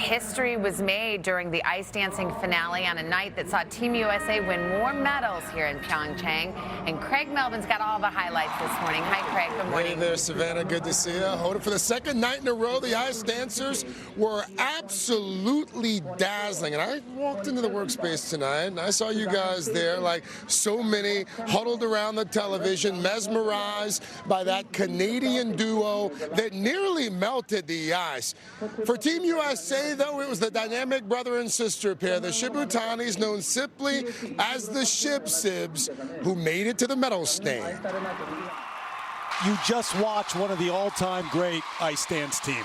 history was made during the ice dancing finale on a night that saw Team USA win more medals here in Pyeongchang. And Craig Melvin's got all the highlights this morning. Hi, Craig. Good morning. Hey there, Savannah. Good to see you. Hold it for the second night in a row. The ice dancers were absolutely dazzling. And I walked into the workspace tonight, and I saw you guys there, like so many, huddled around the television, mesmerized by that Canadian duo that nearly melted the ice. For Team USA, though, it was the dynamic brother and sister pair, the Shibutanis, known simply as the Shib Sibs, who made it to the medal stand. You just watched one of the all-time great ice dance teams.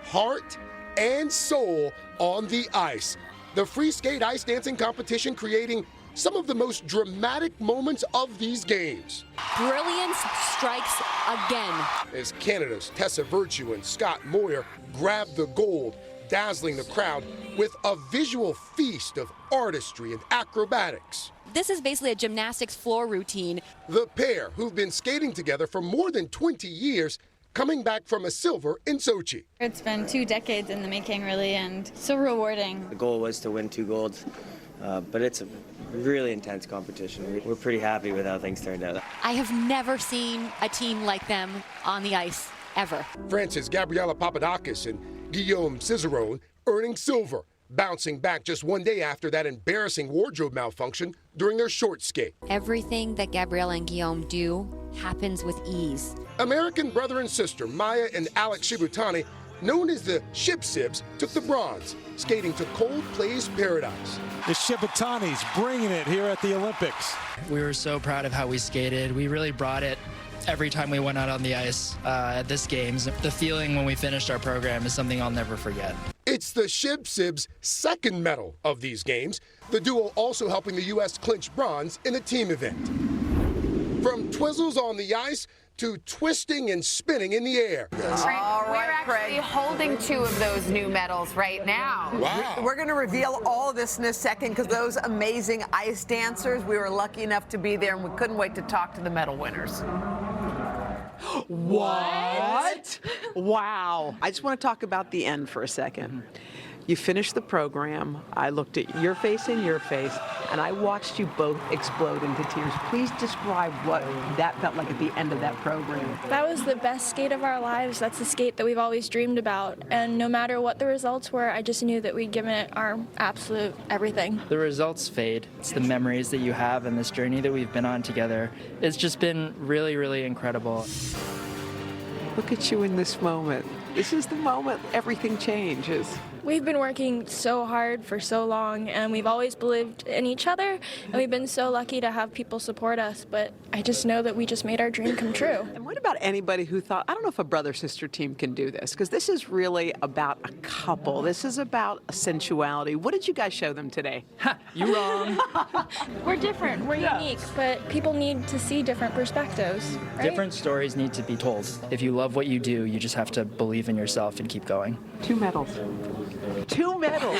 Heart and soul on the ice. The free skate ice dancing competition creating some of the most dramatic moments of these games. Brilliance strikes again. As Canada's Tessa Virtue and Scott Moir grabbed the gold, dazzling the crowd with a visual feast of artistry and acrobatics. This is basically a gymnastics floor routine. The pair, who've been skating together for more than 20 years, coming back from a silver in Sochi. It's been 2 decades in the making, really, and so rewarding. The goal was to win 2 golds, but it's a really intense competition. We're pretty happy with how things turned out. I have never seen a team like them on the ice, ever. France's Gabriela Papadakis and Guillaume Cizeron earning silver, bouncing back just 1 day after that embarrassing wardrobe malfunction during their short skate. Everything that Gabriela and Guillaume do happens with ease. American brother and sister Maya and Alex Shibutani, known as the Shib Sibs, took the bronze, skating to Coldplay's Paradise. The Shibutanis bringing it here at the Olympics. We were so proud of how we skated. We really brought it every time we went out on the ice at this games. The feeling when we finished our program is something I'll never forget. It's the Shib Sibs' second medal of these games, the duo also helping the U.S. clinch bronze in the team event. From twizzles on the ice to twisting and spinning in the air. Craig, we're actually holding 2 of those new medals right now. Wow. We're going to reveal all of this in a second because those amazing ice dancers, we were lucky enough to be there and we couldn't wait to talk to the medal winners. What? Wow. I just want to talk about the end for a second. You finished the program. I looked at your face and your face, and I watched you both explode into tears. Please describe what that felt like at the end of that program. That was the best skate of our lives. That's the skate that we've always dreamed about. And no matter what the results were, I just knew that we'd given it our absolute everything. The results fade. It's the memories that you have and this journey that we've been on together. It's just been really, really incredible. Look at you in this moment. This is the moment everything changes. We've been working so hard for so long, and we've always believed in each other, and we've been so lucky to have people support us, but I just know that we just made our dream come true. And what about anybody who thought, I don't know if a brother-sister team can do this, because this is really about a couple. This is about a sensuality. What did you guys show them today? Ha! You wrong. We're different, we're unique, but people need to see different perspectives, right? Different stories need to be told. If you love what you do, you just have to believe in yourself and keep going. 2 medals. 2 medals.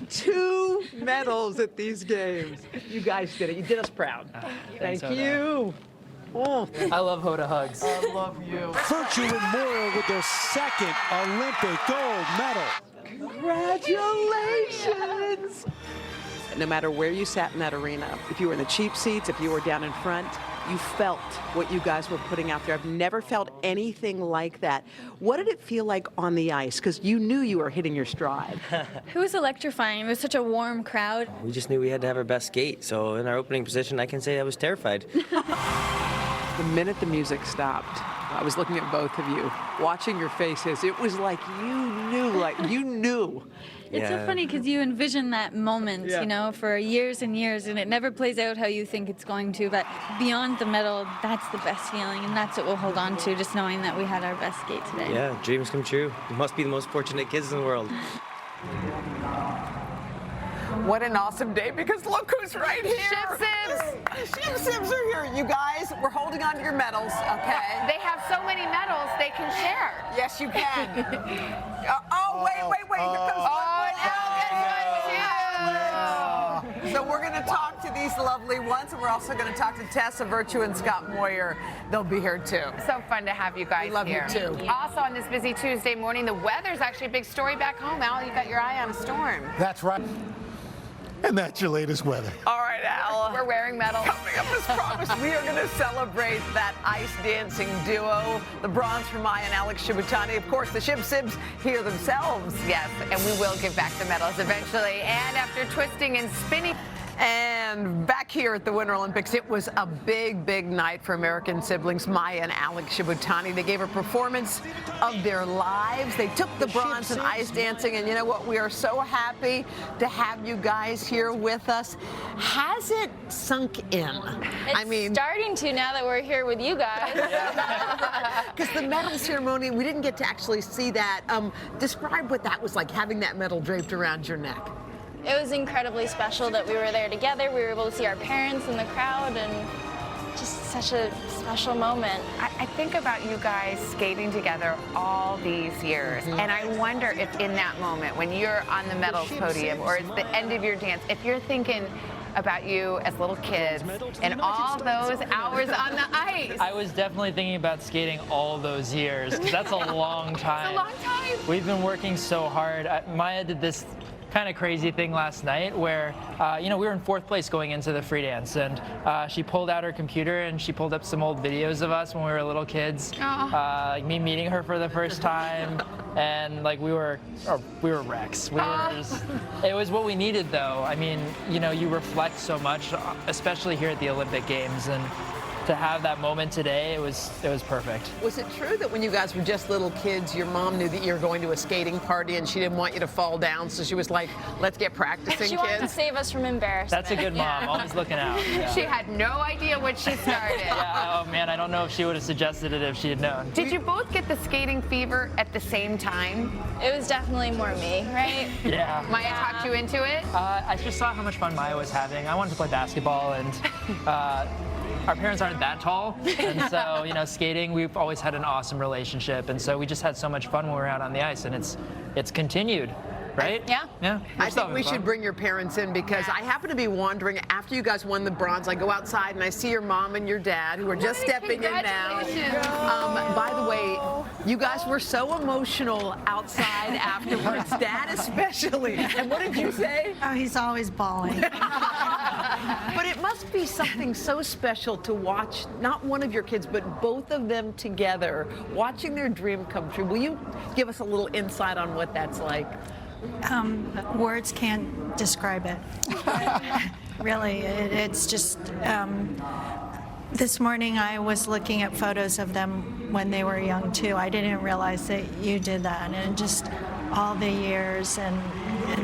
2 medals at these games. You guys did it. You did us proud. Thank you. Oh. I love Hoda hugs. I love you. Virtue and Moir with their second Olympic gold medal. Congratulations. No matter where you sat in that arena, if you were in the cheap seats, if you were down in front, you felt what you guys were putting out there. I've never felt anything like that. What did it feel like on the ice? Because you knew you were hitting your stride. It was electrifying. It was such a warm crowd. We just knew we had to have our best skate, so in our opening position, I can say I was terrified. The minute the music stopped, I was looking at both of you, watching your faces. It was like you knew. It's so funny because you envision that moment, you know, for years and years, and it never plays out how you think it's going to. But beyond the medal, that's the best feeling, and that's what we'll hold on to, just knowing that we had our best skate today. Yeah, dreams come true. You must be the most fortunate kids in the world. What an awesome day, because look who's right here. Shib Sibs. Shib Sibs are here. You guys, we're holding on to your medals, okay? They have so many medals they can share. Yes, you can. Wait. Here comes one. Oh, no, this one too. So we're going to talk to these lovely ones, and we're also going to talk to Tessa Virtue and Scott Moir. They'll be here too. So fun to have you guys We love here. you too. Also on this busy Tuesday morning, the weather's actually a big story back home. Al, you got your eye on a storm. That's right. And that's your latest weather. All right, Al. We're wearing medals. Coming up as promised, we are going to celebrate that ice dancing duo, the bronze for Maya and Alex Shibutani. Of course, the Shib Sibs here themselves. Yes, and we will give back the medals eventually. And after twisting and spinning. And back here at the Winter Olympics, it was a big, big night for American siblings Maya and Alex Shibutani. They gave a performance of their lives. They took the bronze in ice dancing, and you know what? We are so happy to have you guys here with us. Has it sunk in? It's starting to now that we're here with you guys. Because the medal ceremony, we didn't get to actually see that. Describe what that was like, having that medal draped around your neck. It was incredibly special that we were there together. We were able to see our parents in the crowd, and just such a special moment. I think about you guys skating together all these years, and I wonder if in that moment when you're on the medals podium or it's the end of your dance, if you're thinking about you as little kids and all those hours on the ice. I was definitely thinking about skating all those years, because that's a long time. It's a long time. We've been working so hard. Maya did this kind of crazy thing last night where, we were in 4th place going into the free dance, and she pulled out her computer and she pulled up some old videos of us when we were little kids, like me meeting her for the first time, and like we were wrecks. We were just, it was what we needed though. I mean, you reflect so much, especially here at the Olympic Games, and to have that moment today, it was perfect. Was it true that when you guys were just little kids, your mom knew that you were going to a skating party and she didn't want you to fall down, so she was like, let's get practicing, She kids? wanted to save us from embarrassment. That's a good mom, always looking out. Yeah. She had no idea what she started. Yeah, oh man, I don't know if she would have suggested it if she had known. Did you both get the skating fever at the same time? It was definitely more me, right? Yeah. Maya talked you into it? I just saw how much fun Maya was having. I wanted to play basketball, and our parents aren't that tall, and so, skating, we've always had an awesome relationship, and so we just had so much fun when we were out on the ice, and it's continued, right? Yeah. Yeah. I think we should bring your parents in, because I happen to be wandering after you guys won the bronze. I go outside and I see your mom and your dad, who are just stepping in now. By the way, you guys were so emotional outside afterwards, Dad especially. And what did you say? Oh, he's always bawling. But it must be something so special to watch not one of your kids, but both of them together, watching their dream come true. Will you give us a little insight on what that's like? Words can't describe it. Really, it's just. This morning I was looking at photos of them when they were young too. I didn't realize that you did that, and just all the years and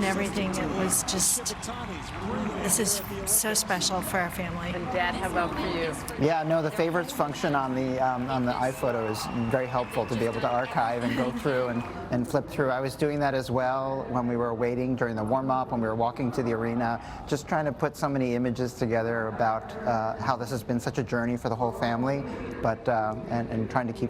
everything. It was just. This is so special for our family. And Dad, how about for you? Yeah, no, the favorites function on the iPhoto is very helpful to be able to archive and go through and flip through. I was doing that as well when we were waiting during the warm-up, when we were walking to the arena, just trying to put so many images together about how this has been such a journey for the whole family, but and trying to keep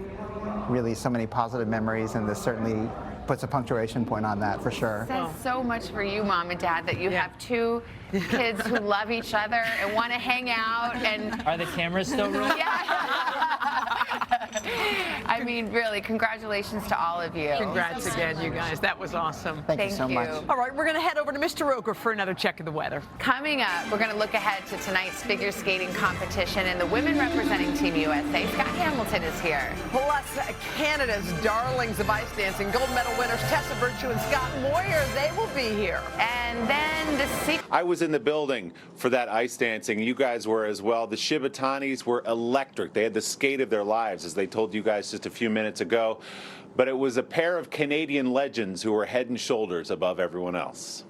really so many positive memories, and this certainly puts a punctuation point on that for sure. It says so much for you, Mom and Dad, that you have two kids who love each other and want to hang out. And are the cameras still rolling? I mean, really, congratulations to all of you. Congrats again, you guys. That was awesome. Thank you so much. All right, we're going to head over to Mr. Roker for another check of the weather. Coming up, we're going to look ahead to tonight's figure skating competition, and the women representing Team USA, Scott Hamilton, is here. Plus, Canada's darlings of ice dancing, gold medal winners Tessa Virtue and Scott Moir, they will be here. And then the secret. I was in the building for that ice dancing. You guys were as well. The Shibutanis were electric. They had the skate of their lives, as they told you guys just a few minutes ago. But it was a pair of Canadian legends who were head and shoulders above everyone else.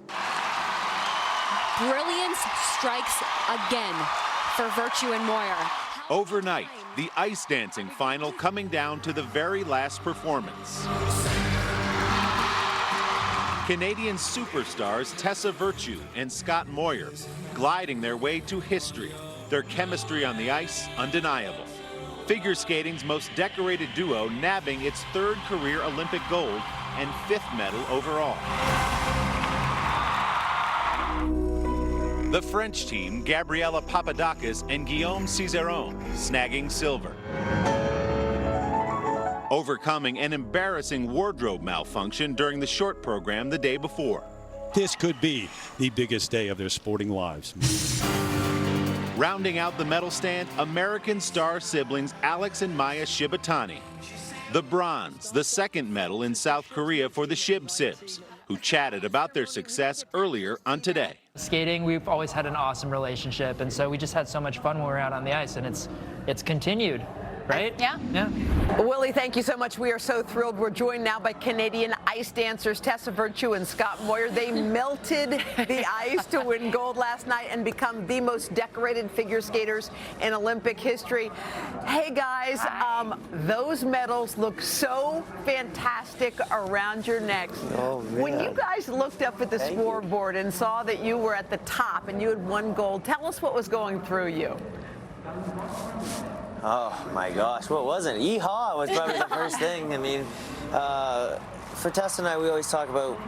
Brilliance strikes again for Virtue and Moir. Overnight, the ice dancing final coming down to the very last performance. Canadian superstars Tessa Virtue and Scott Moir gliding their way to history. Their chemistry on the ice undeniable. Figure skating's most decorated duo nabbing its third career Olympic gold and fifth medal overall. The French team, Gabriela Papadakis and Guillaume Cizeron, snagging silver. Overcoming an embarrassing wardrobe malfunction during the short program the day before. This could be the biggest day of their sporting lives. Rounding out the medal stand, American star siblings Alex and Maya Shibatani. The bronze, the second medal in South Korea for the Shib Sibs, who chatted about their success earlier on Today. Skating, we've always had an awesome relationship, and so we just had so much fun when we were out on the ice, and it's continued. Right? Yeah. Yeah. Willie, thank you so much. We are so thrilled. We're joined now by Canadian ice dancers Tessa Virtue and Scott Moir. They melted the ice to win gold last night and become the most decorated figure skaters in Olympic history. Hey, guys, those medals look so fantastic around your necks. Oh, man. When you guys looked up at the scoreboard and saw that you were at the top and you had won gold, tell us what was going through you. Oh my gosh, what was it? Yeehaw was probably the first thing. I mean, for Tess and I, we always talk about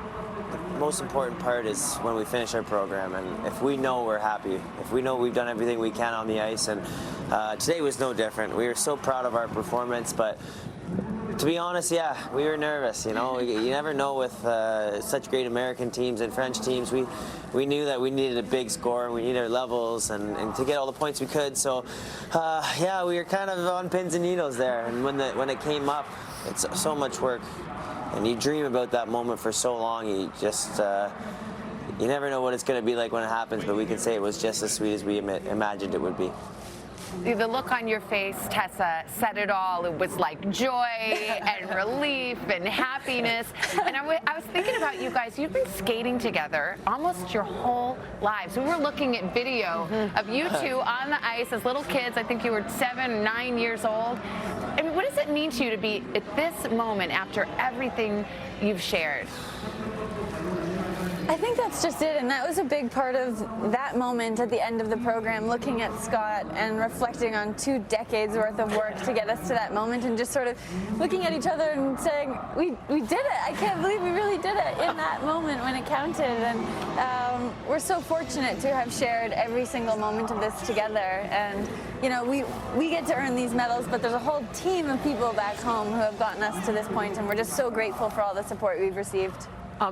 the most important part is when we finish our program, and if we know we're happy, if we know we've done everything we can on the ice, and today was no different. We were so proud of our performance, but to be honest, yeah, we were nervous. You know, you never know with such great American teams and French teams. We knew that we needed a big score and we needed our levels and to get all the points we could. So, yeah, we were kind of on pins and needles there. And when it came up, it's so much work, and you dream about that moment for so long. You just you never know what it's going to be like when it happens. But we can say it was just as sweet as we imagined it would be. The look on your face, Tessa, said it all. It was like joy and relief and happiness. And I was thinking about you guys. You've been skating together almost your whole lives. We were looking at video of you two on the ice as little kids. I think you were 7 or 9 years old. I mean, what does it mean to you to be at this moment after everything you've shared? I think that's just it, and that was a big part of that moment at the end of the program, looking at Scott and reflecting on 2 decades worth of work to get us to that moment, and just sort of looking at each other and saying, we did it. I can't believe we really did it in that moment when it counted. And we're so fortunate to have shared every single moment of this together. And you know, we get to earn these medals, but there's a whole team of people back home who have gotten us to this point, and we're just so grateful for all the support we've received.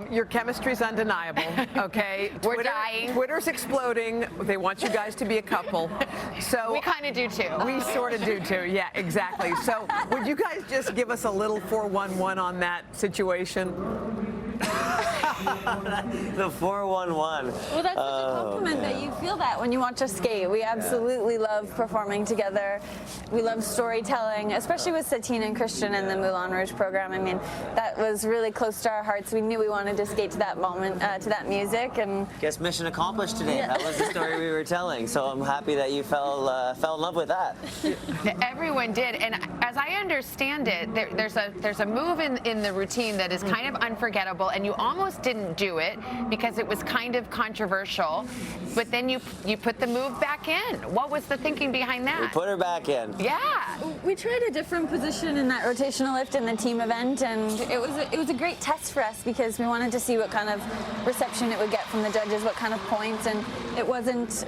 Your chemistry's undeniable, okay? We're dying. Twitter's exploding. They want you guys to be a couple. So we kind of do too. We sort of do too, yeah, exactly. So would you guys just give us a little 411 on that situation? The 411. Well, that's such a compliment that you feel that when you watch us skate. We absolutely love performing together. We love storytelling, especially with Satine and Christian in the Moulin Rouge program. I mean, that was really close to our hearts. We knew we wanted to skate to that moment, to that music, and guess mission accomplished today. Yeah. That was the story we were telling. So I'm happy that you fell in love with that. Everyone did, and as I understand it, there's a move in the routine that is kind of unforgettable, and you almost didn't do it because it was kind of controversial, but then you put the move back in. What was the thinking behind that? We put her back in. Yeah. We tried a different position in that rotational lift in the team event, and it was a great test for us because we wanted to see what kind of reception it would get from the judges, what kind of points, and it wasn't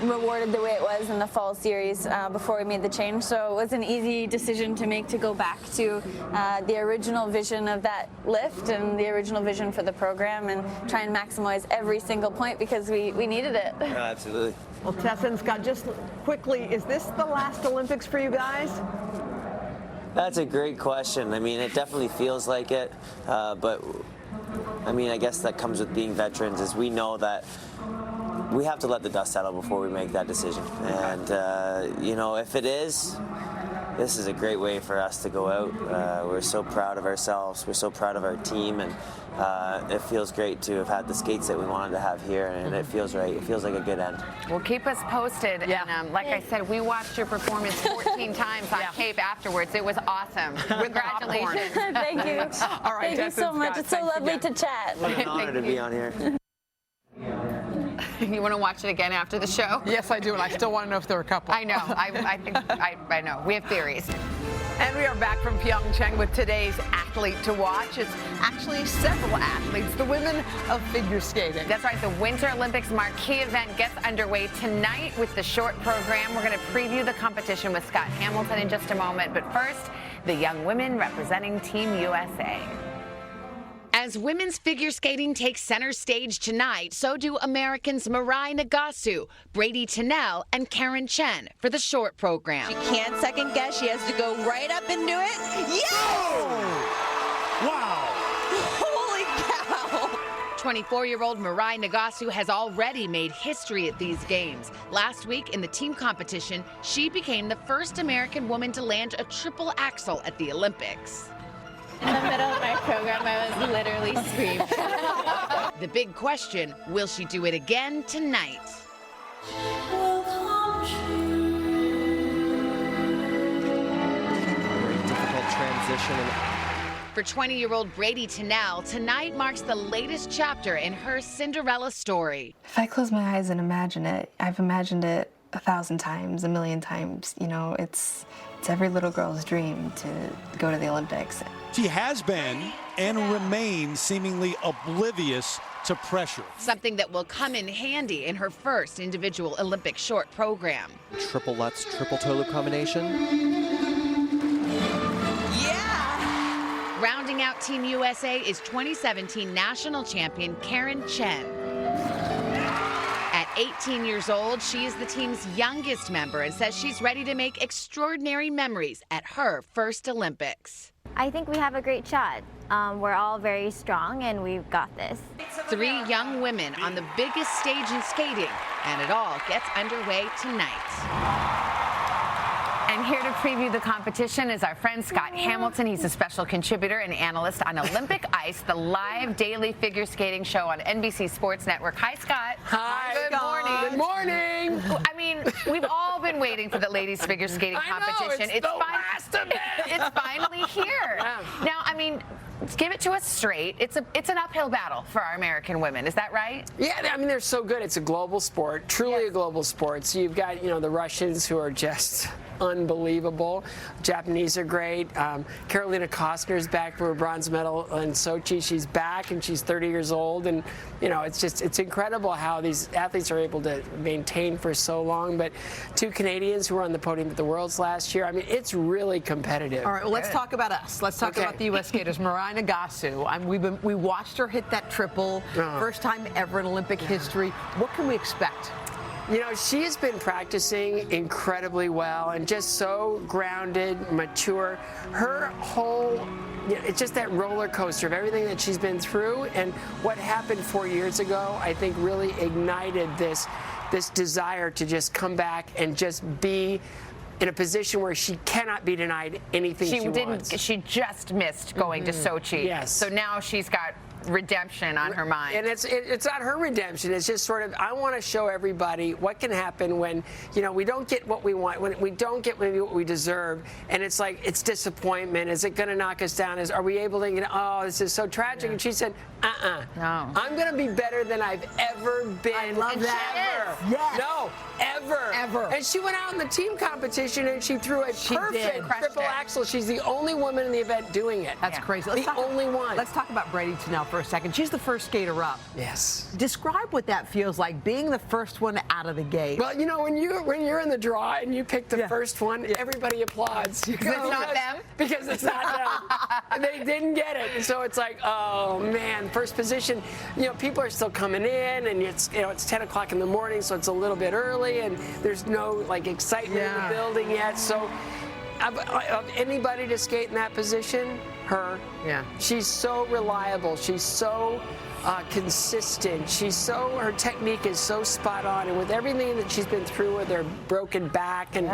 rewarded the way it was in the fall series before we made the change. So it was an easy decision to make, to go back to the original vision of that lift and the original vision for the program, and try and maximize every single point because we needed it. Oh, absolutely. Well, Tessa and Scott, just quickly, is this the last Olympics for you guys? That's a great question. I mean, it definitely feels like it, but I mean, I guess that comes with being veterans, is we know that we have to let the dust settle before we make that decision. And, you know, if it is, this is a great way for us to go out. We're so proud of ourselves. We're so proud of our team. And it feels great to have had the skates that we wanted to have here. And it feels right. It feels like a good end. Well, keep us posted. Yeah. And like I said, we watched your performance 14 times on tape afterwards. It was awesome. Congratulations. Thank you. All right, Thank you Tessa so and much. Scott, It's so thanks lovely again. to chat. What an honor to be on here. You want to watch it again after the show? Yes, I do, and I still want to know if they're a couple. I know. I think I know. We have theories. And we are back from Pyeongchang with today's athlete to watch. It's actually several athletes, the women of figure skating. That's right. The Winter Olympics marquee event gets underway tonight with the short program. We're going to preview the competition with Scott Hamilton in just a moment. But first, the young women representing Team USA. As women's figure skating takes center stage tonight, so do Americans Moir Nagasu, Brady Tennell, and Karen Chen for the short program. She can't second guess. She has to go right up and do it. Yes! Oh! Wow! Holy cow! 24-year-old Moir Nagasu has already made history at these games. Last week in the team competition, she became the first American woman to land a triple axel at the Olympics. In the middle of my program, I was literally screaming. The big question, will she do it again tonight? Very difficult transition. For 20-year-old Brady Tennell, tonight marks the latest chapter in her Cinderella story. If I close my eyes and imagine it, I've imagined it 1,000 times, 1,000,000 times. You know, it's every little girl's dream to go to the Olympics. She has been and remains seemingly oblivious to pressure. Something that will come in handy in her first individual Olympic short program. Triple Lutz, triple toe loop combination. Yeah! Rounding out Team USA is 2017 national champion Karen Chen. At 18 years old, she is the team's youngest member and says she's ready to make extraordinary memories at her first Olympics. I think we have a great shot. We're all very strong and we've got this. 3 young women on the biggest stage in skating, and it all gets underway tonight. And here to preview the competition is our friend Scott Hamilton. He's a special contributor and analyst on Olympic Ice, the live daily figure skating show on NBC Sports Network. Hi, Scott. Hi, Good morning. Good morning. I mean, we've all been waiting for the ladies figure skating competition. It's the last event. It's finally here. Yeah. Now, I mean, give it to us straight. It's an uphill battle for our American women. Is that right? Yeah, I mean, they're so good. It's a global sport, truly a global sport. So you've got, the Russians who are just unbelievable. Japanese are great. Carolina Costner's back for a bronze medal in Sochi. She's back and she's 30 years old. And, it's incredible how these athletes are able to maintain for so long. But 2 Canadians who were on the podium at the Worlds last year. I mean, it's really competitive. All right, well, let's talk about us. Let's talk about the U.S. skaters. Moir Nagasu. We watched her hit that triple, first time ever in Olympic history. What can we expect? She has been practicing incredibly well and just so grounded, mature. Her whole, it's just that roller coaster of everything that she's been through. And what happened 4 years ago, I think, really ignited this desire to just come back and just be in a position where she cannot be denied anything she wants. She just missed going to Sochi. Yes. So now she's got redemption on her mind. And it's not her redemption. It's just sort of, I want to show everybody what can happen when, we don't get what we want, when we don't get maybe what we deserve. And it's like, it's disappointment. Is it going to knock us down? Are we able to, oh, this is so tragic. And she said, no. I'm going to be better than I've ever been. I love that. Ever. Yes. No, ever. Ever. And she went out in the team competition and she threw a perfect triple axel. She's the only woman in the event doing it. That's crazy. The only one. Let's talk about Brady Tennell for a second. She's the first skater up. Yes. Describe what that feels like, being the first one out of the gate. Well, when you're in the draw and you pick the first one, everybody applauds. Because it's not them? Because it's not them. They didn't get it. And so it's like, oh, man, first position. People are still coming in, and it's 10 o'clock in the morning, so it's a little bit early, and there's no, excitement in the building yet. So of anybody to skate in that position, her. Yeah. She's so reliable. She's so consistent. Her technique is so spot on, and with everything that she's been through with her broken back and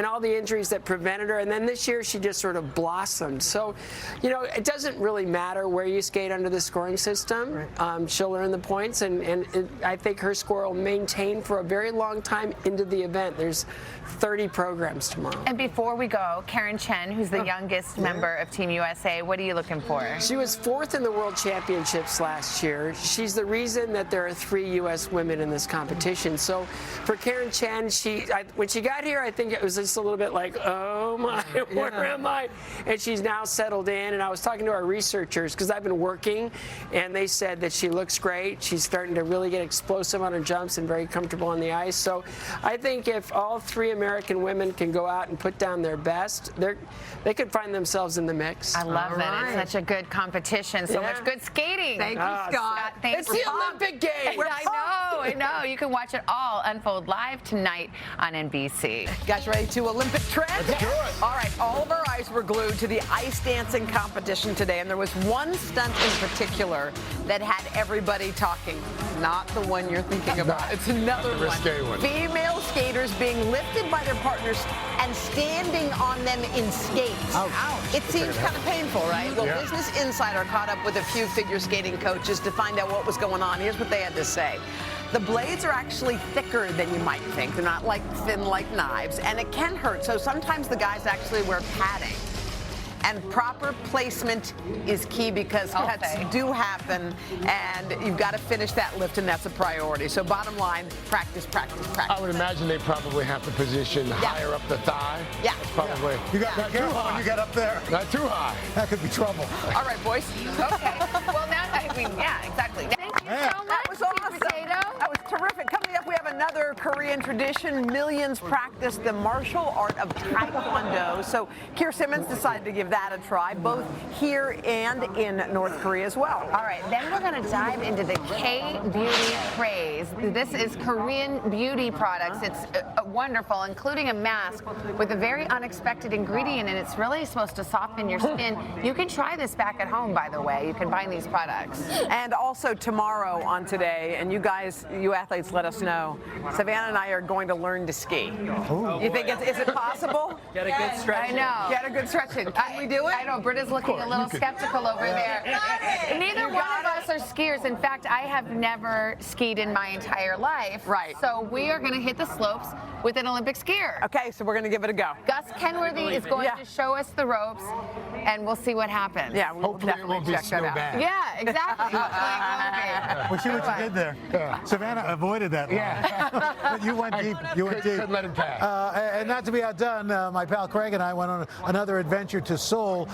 all the injuries that prevented her, and then this year she just sort of blossomed. So, it doesn't really matter where you skate under the scoring system. Right. She'll earn the points, and I think her score will maintain for a very long time into the event. There's 30 programs tomorrow. And before we go, Karen Chen, who's the youngest member of Team USA, what are you looking for? She was 4th in the World Championships last year. year. She's the reason that there are 3 U.S. women in this competition. So for Karen Chen, when she got here, I think it was just a little bit like, oh my, where am I? And she's now settled in. And I was talking to our researchers because I've been working, and they said that she looks great. She's starting to really get explosive on her jumps and very comfortable on the ice. So I think if all 3 American women can go out and put down their best, they could find themselves in the mix. I love it. It's such a good competition. So much good skating. Thank you, Scott. Thanks It's the Olympic Games. I know. You can watch it all unfold live tonight on NBC. Guys, ready to Olympic trend? Let's do it. All right, all of our eyes were glued to the ice dancing competition today, and there was one stunt in particular that had everybody talking. Not the one you're thinking about. It's another one. Female skaters being lifted by their partners and standing on them in skates. Ouch. It seems kind of painful, right? Well, Business Insider caught up with a few figure skating coaches to find out what was going on. Here's what they had to say. The blades are actually thicker than you might think. They're not like thin like knives, and it can hurt. So sometimes the guys actually wear padding. And proper placement is key because cuts do happen, and you've got to finish that lift, and that's a priority. So bottom line, practice, practice, practice. I would imagine they probably have to position higher up the thigh. Yeah. That's probably. You got not too high when you get up there. Not too high. That could be trouble. All right, boys. Okay. Well, now, exactly. Thank you so much. That was awesome. That was terrific. Coming up, we have another Korean tradition. Millions practice the martial art of Taekwondo. So Keir Simmons decided to give that a try, both here and in North Korea as well. All right, then we're going to dive into the K-beauty craze. This is Korean beauty products. It's wonderful, including a mask with a very unexpected ingredient, and it's really supposed to soften your skin. You can try this back at home, by the way. You can find these products. And also tomorrow on Today, and you guys, you athletes, let us know. Savannah and I are going to learn to ski. You think is it possible? Get a good stretch. I know. Get a good stretch in. Can we do it? I know. Britta's looking a little skeptical over there. Neither one of us are skiers. In fact, I have never skied in my entire life. Right. So we are going to hit the slopes with an Olympic skier. Okay, so we're going to give it a go. Gus Kenworthy is going to show us the ropes, and we'll see what happens. Yeah, we'll Hopefully it won't be snow bad. Yeah, exactly. Well, see what you did there. Savannah avoided that line. But you went deep. You went deep. Couldn't let him pass. And not to be outdone, my pal Craig and I went on another adventure to Seoul.